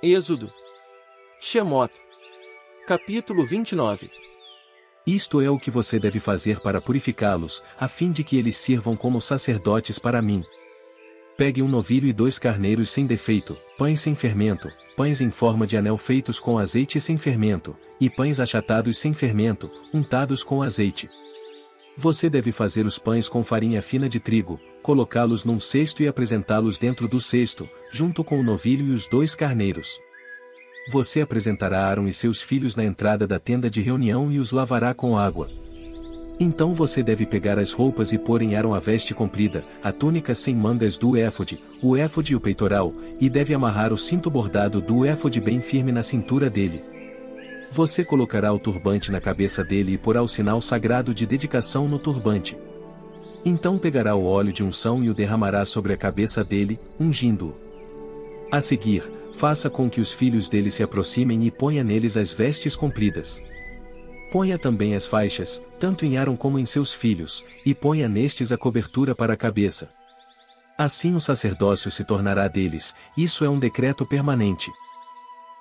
Êxodo. Shemot. Capítulo 29. Isto é o que você deve fazer para purificá-los, a fim de que eles sirvam como sacerdotes para mim. Pegue um novilho e 2 carneiros sem defeito, pães sem fermento, pães em forma de anel feitos com azeite sem fermento, e pães achatados sem fermento, untados com azeite. Você deve fazer os pães com farinha fina de trigo, colocá-los num cesto e apresentá-los dentro do cesto, junto com o novilho e os 2 carneiros. Você apresentará Aaron e seus filhos na entrada da tenda de reunião e os lavará com água. Então você deve pegar as roupas e pôr em Aaron a veste comprida, a túnica sem mangas do éfode, o éfode e o peitoral, e deve amarrar o cinto bordado do éfode bem firme na cintura dele. Você colocará o turbante na cabeça dele e porá o sinal sagrado de dedicação no turbante. Então pegará o óleo de unção e o derramará sobre a cabeça dele, ungindo-o. A seguir, faça com que os filhos dele se aproximem e ponha neles as vestes compridas. Ponha também as faixas, tanto em Aaron como em seus filhos, e ponha nestes a cobertura para a cabeça. Assim o sacerdócio se tornará deles, isso é um decreto permanente.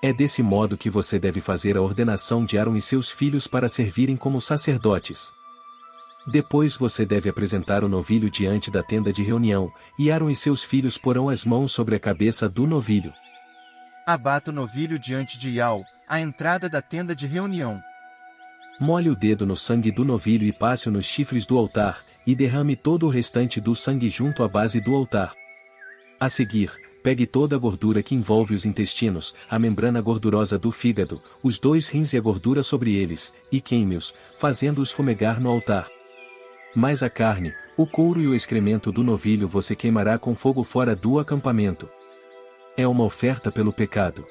É desse modo que você deve fazer a ordenação de Aaron e seus filhos para servirem como sacerdotes. Depois você deve apresentar o novilho diante da tenda de reunião, e Aaron e seus filhos porão as mãos sobre a cabeça do novilho. Abata o novilho diante de Yahweh, à entrada da tenda de reunião. Molhe o dedo no sangue do novilho e passe-o nos chifres do altar, e derrame todo o restante do sangue junto à base do altar. A seguir, pegue toda a gordura que envolve os intestinos, a membrana gordurosa do fígado, os 2 rins e a gordura sobre eles, e queime-os, fazendo-os fumegar no altar. Mas a carne, o couro e o excremento do novilho você queimará com fogo fora do acampamento. É uma oferta pelo pecado.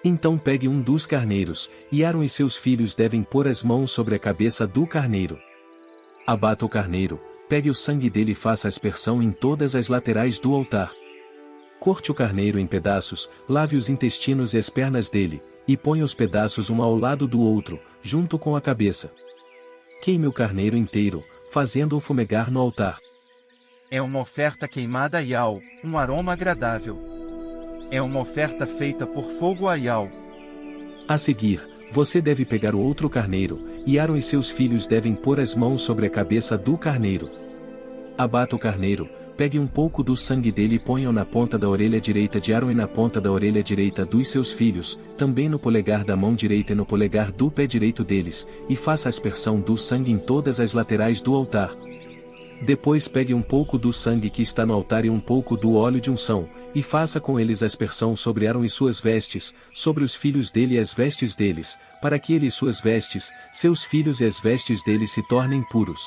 Então pegue um dos carneiros, e Aaron e seus filhos devem pôr as mãos sobre a cabeça do carneiro. Abata o carneiro, pegue o sangue dele e faça aspersão em todas as laterais do altar. Corte o carneiro em pedaços, lave os intestinos e as pernas dele, e ponha os pedaços um ao lado do outro, junto com a cabeça. Queime o carneiro inteiro, fazendo-o fumegar no altar. É uma oferta queimada a Yahweh, um aroma agradável. É uma oferta feita por fogo a Yahweh. A seguir, você deve pegar o outro carneiro, e Aaron e seus filhos devem pôr as mãos sobre a cabeça do carneiro. Abata o carneiro, pegue um pouco do sangue dele e ponha-o na ponta da orelha direita de Aaron e na ponta da orelha direita dos seus filhos, também no polegar da mão direita e no polegar do pé direito deles, e faça a aspersão do sangue em todas as laterais do altar. Depois pegue um pouco do sangue que está no altar e um pouco do óleo de unção, e faça com eles a aspersão sobre Aaron e suas vestes, sobre os filhos dele e as vestes deles, para que ele e suas vestes, seus filhos e as vestes deles se tornem puros.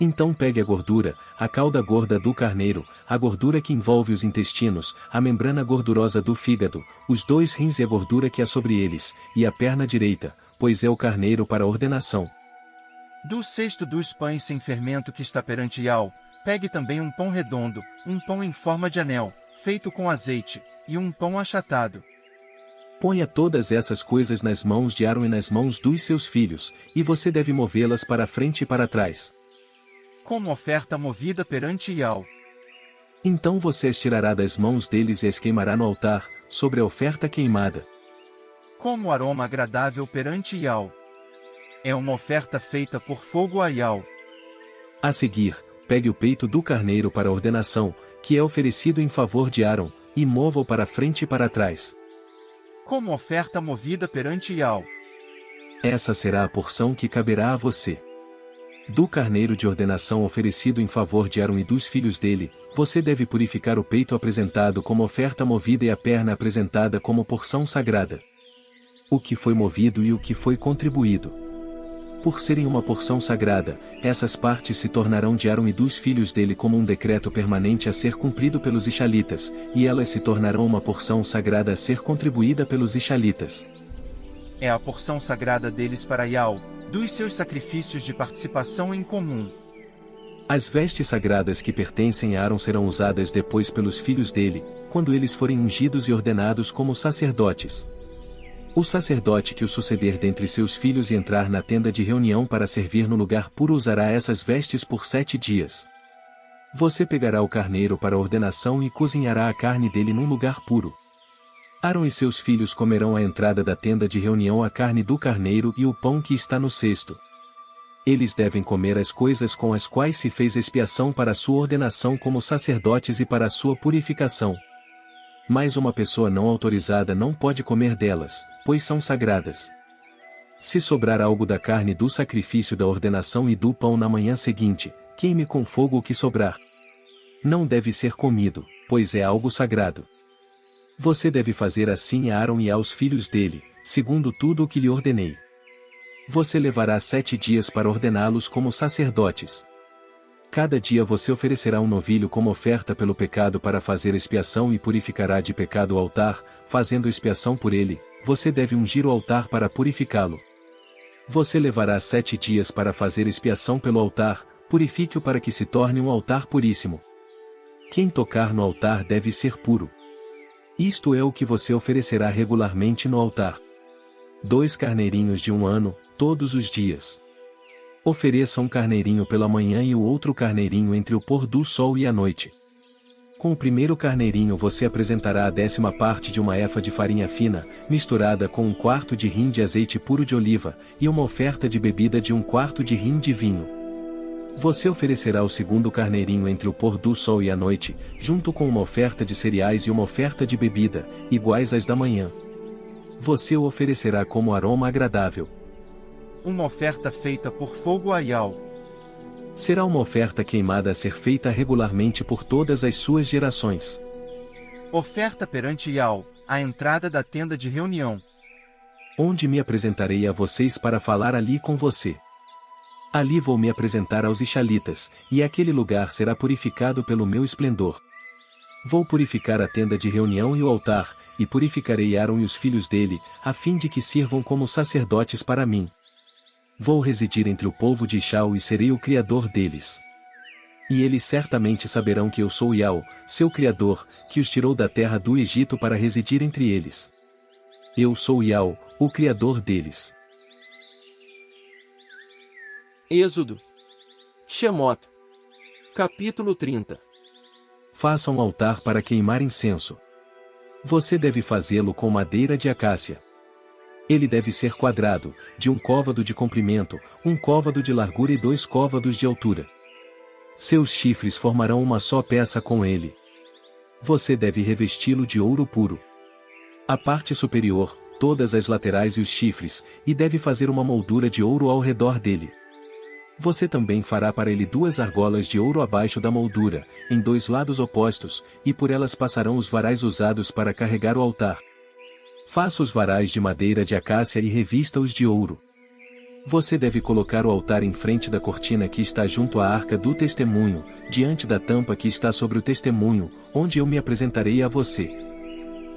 Então pegue a gordura, a cauda gorda do carneiro, a gordura que envolve os intestinos, a membrana gordurosa do fígado, os 2 rins e a gordura que há sobre eles, e a perna direita, pois é o carneiro para a ordenação. Do cesto dos pães sem fermento que está perante Yahweh, pegue também um pão redondo, um pão em forma de anel, feito com azeite, e um pão achatado. Ponha todas essas coisas nas mãos de Aaron e nas mãos dos seus filhos, e você deve movê-las para frente e para trás. Como oferta movida perante Yahweh. Então você as tirará das mãos deles e as queimará no altar, sobre a oferta queimada. Como aroma agradável perante Yahweh. É uma oferta feita por fogo a Yahweh. A seguir, pegue o peito do carneiro para a ordenação, que é oferecido em favor de Aaron, e mova-o para frente e para trás. Como oferta movida perante Yahweh. Essa será a porção que caberá a você. Do carneiro de ordenação oferecido em favor de Aaron e dos filhos dele, você deve purificar o peito apresentado como oferta movida e a perna apresentada como porção sagrada. O que foi movido e o que foi contribuído. Por serem uma porção sagrada, essas partes se tornarão de Aaron e dos filhos dele como um decreto permanente a ser cumprido pelos israelitas, e elas se tornarão uma porção sagrada a ser contribuída pelos israelitas. É a porção sagrada deles para Yahweh, dos seus sacrifícios de participação em comum. As vestes sagradas que pertencem a Aaron serão usadas depois pelos filhos dele, quando eles forem ungidos e ordenados como sacerdotes. O sacerdote que o suceder dentre seus filhos e entrar na tenda de reunião para servir no lugar puro usará essas vestes por 7 dias. Você pegará o carneiro para a ordenação e cozinhará a carne dele num lugar puro. Arão e seus filhos comerão à entrada da tenda de reunião a carne do carneiro e o pão que está no cesto. Eles devem comer as coisas com as quais se fez expiação para a sua ordenação como sacerdotes e para a sua purificação. Mas uma pessoa não autorizada não pode comer delas, pois são sagradas. Se sobrar algo da carne do sacrifício da ordenação e do pão na manhã seguinte, queime com fogo o que sobrar. Não deve ser comido, pois é algo sagrado. Você deve fazer assim a Arão e aos filhos dele, segundo tudo o que lhe ordenei. Você levará 7 dias para ordená-los como sacerdotes. Cada dia você oferecerá um novilho como oferta pelo pecado para fazer expiação e purificará de pecado o altar, fazendo expiação por ele. Você deve ungir o altar para purificá-lo. Você levará 7 dias para fazer expiação pelo altar, purifique-o para que se torne um altar puríssimo. Quem tocar no altar deve ser puro. Isto é o que você oferecerá regularmente no altar. 2 carneirinhos de 1 ano, todos os dias. Ofereça um carneirinho pela manhã e o outro carneirinho entre o pôr do sol e a noite. Com o primeiro carneirinho você apresentará a 10ª parte de uma efa de farinha fina, misturada com 1/4 de hin de azeite puro de oliva, e uma oferta de bebida de 1/4 de hin de vinho. Você oferecerá o segundo carneirinho entre o pôr do sol e a noite, junto com uma oferta de cereais e uma oferta de bebida, iguais às da manhã. Você o oferecerá como aroma agradável. Uma oferta feita por fogo a Yahweh. Será uma oferta queimada a ser feita regularmente por todas as suas gerações. Oferta perante Yahweh, à entrada da tenda de reunião. Onde me apresentarei a vocês para falar ali com você. Ali vou me apresentar aos israelitas, e aquele lugar será purificado pelo meu esplendor. Vou purificar a tenda de reunião e o altar, e purificarei Arão e os filhos dele, a fim de que sirvam como sacerdotes para mim. Vou residir entre o povo de Israel e serei o Criador deles. E eles certamente saberão que eu sou Yahweh, seu Criador, que os tirou da terra do Egito para residir entre eles. Eu sou Yahweh, o Criador deles. Êxodo. Shemot. Capítulo 30. Faça um altar para queimar incenso. Você deve fazê-lo com madeira de acácia. Ele deve ser quadrado, de 1 côvado de comprimento, 1 côvado de largura e 2 côvados de altura. Seus chifres formarão uma só peça com ele. Você deve revesti-lo de ouro puro. A parte superior, todas as laterais e os chifres, e deve fazer uma moldura de ouro ao redor dele. Você também fará para ele 2 argolas de ouro abaixo da moldura, em 2 lados opostos, e por elas passarão os varais usados para carregar o altar. Faça os varais de madeira de acácia e revista-os de ouro. Você deve colocar o altar em frente da cortina que está junto à arca do testemunho, diante da tampa que está sobre o testemunho, onde eu me apresentarei a você.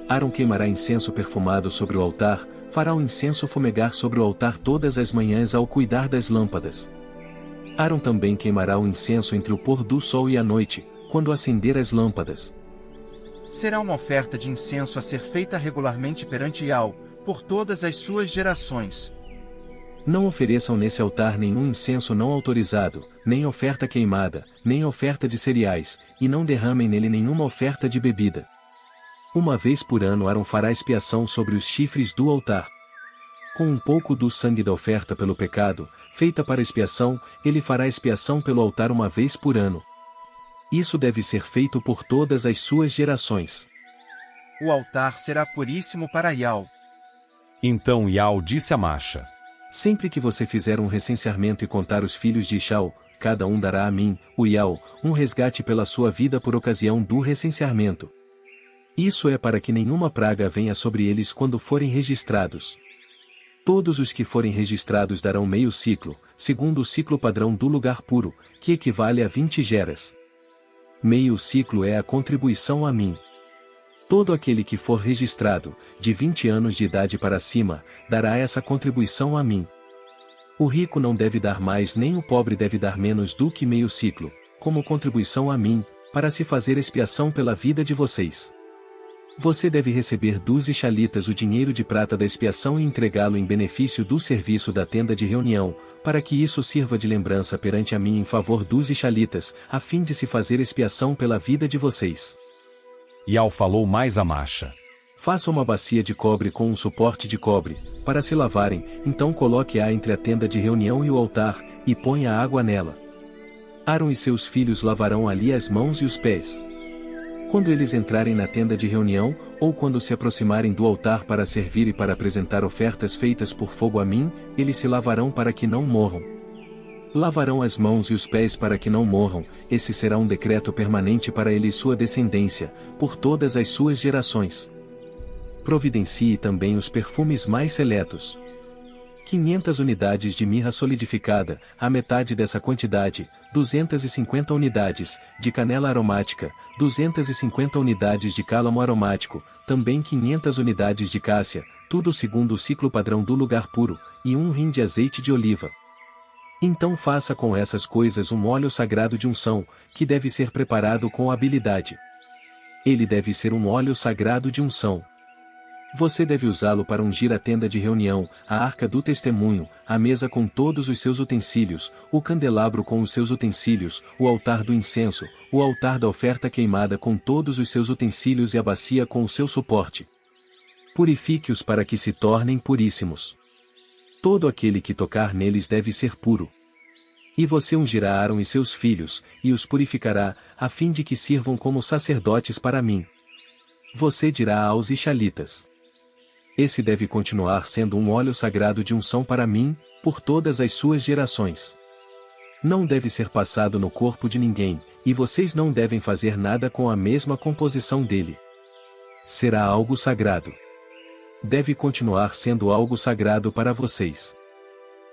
Arão queimará incenso perfumado sobre o altar, fará o incenso fumegar sobre o altar todas as manhãs ao cuidar das lâmpadas. Arão também queimará o incenso entre o pôr do sol e a noite, quando acender as lâmpadas. Será uma oferta de incenso a ser feita regularmente perante Yahweh, por todas as suas gerações. Não ofereçam nesse altar nenhum incenso não autorizado, nem oferta queimada, nem oferta de cereais, e não derramem nele nenhuma oferta de bebida. Uma vez por ano Arão fará expiação sobre os chifres do altar. Com um pouco do sangue da oferta pelo pecado, feita para expiação, ele fará expiação pelo altar uma vez por ano. Isso deve ser feito por todas as suas gerações. O altar será puríssimo para Yahweh. Então Yahweh disse a Masha: Sempre que você fizer um recenseamento e contar os filhos de Israel, cada um dará a mim, o Yahweh, um resgate pela sua vida por ocasião do recenseamento. Isso é para que nenhuma praga venha sobre eles quando forem registrados. Todos os que forem registrados darão meio ciclo, segundo o ciclo padrão do lugar puro, que equivale a 20 geras. Meio ciclo é a contribuição a mim. Todo aquele que for registrado, de 20 anos de idade para cima, dará essa contribuição a mim. O rico não deve dar mais nem o pobre deve dar menos do que meio ciclo, como contribuição a mim, para se fazer expiação pela vida de vocês. Você deve receber dos israelitas o dinheiro de prata da expiação e entregá-lo em benefício do serviço da tenda de reunião, para que isso sirva de lembrança perante a mim em favor dos israelitas, a fim de se fazer expiação pela vida de vocês. Yahweh falou mais a Masha: Faça uma bacia de cobre com um suporte de cobre, para se lavarem, então coloque-a entre a tenda de reunião e o altar, e ponha água nela. Arão e seus filhos lavarão ali as mãos e os pés. Quando eles entrarem na tenda de reunião, ou quando se aproximarem do altar para servir e para apresentar ofertas feitas por fogo a mim, eles se lavarão para que não morram. Lavarão as mãos e os pés para que não morram, esse será um decreto permanente para ele e sua descendência, por todas as suas gerações. Providencie também os perfumes mais seletos. 500 unidades de mirra solidificada, a metade dessa quantidade, 250 unidades, de canela aromática, 250 unidades de cálamo aromático, também 500 unidades de cássia, tudo segundo o ciclo padrão do lugar puro, e 1 rim de azeite de oliva. Então faça com essas coisas um óleo sagrado de unção, que deve ser preparado com habilidade. Ele deve ser um óleo sagrado de unção. Você deve usá-lo para ungir a tenda de reunião, a arca do testemunho, a mesa com todos os seus utensílios, o candelabro com os seus utensílios, o altar do incenso, o altar da oferta queimada com todos os seus utensílios e a bacia com o seu suporte. Purifique-os para que se tornem puríssimos. Todo aquele que tocar neles deve ser puro. E você ungirá Arão e seus filhos, e os purificará, a fim de que sirvam como sacerdotes para mim. Você dirá aos israelitas: esse deve continuar sendo um óleo sagrado de unção para mim, por todas as suas gerações. Não deve ser passado no corpo de ninguém, e vocês não devem fazer nada com a mesma composição dele. Será algo sagrado. Deve continuar sendo algo sagrado para vocês.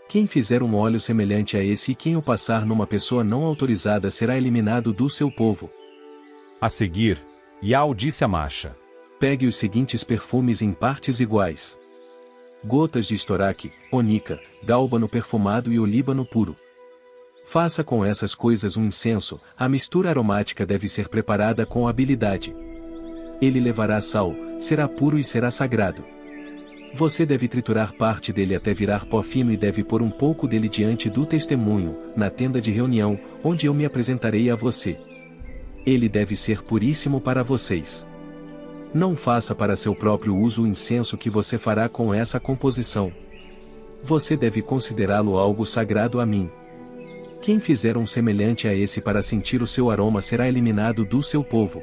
Quem fizer um óleo semelhante a esse e quem o passar numa pessoa não autorizada será eliminado do seu povo. A seguir, Yael disse a Masha: pegue os seguintes perfumes em partes iguais: gotas de estoraque, onica, gálbano perfumado e olíbano puro. Faça com essas coisas um incenso, a mistura aromática deve ser preparada com habilidade. Ele levará sal, será puro e será sagrado. Você deve triturar parte dele até virar pó fino e deve pôr um pouco dele diante do testemunho, na tenda de reunião, onde eu me apresentarei a você. Ele deve ser puríssimo para vocês. Não faça para seu próprio uso o incenso que você fará com essa composição. Você deve considerá-lo algo sagrado a mim. Quem fizer um semelhante a esse para sentir o seu aroma será eliminado do seu povo.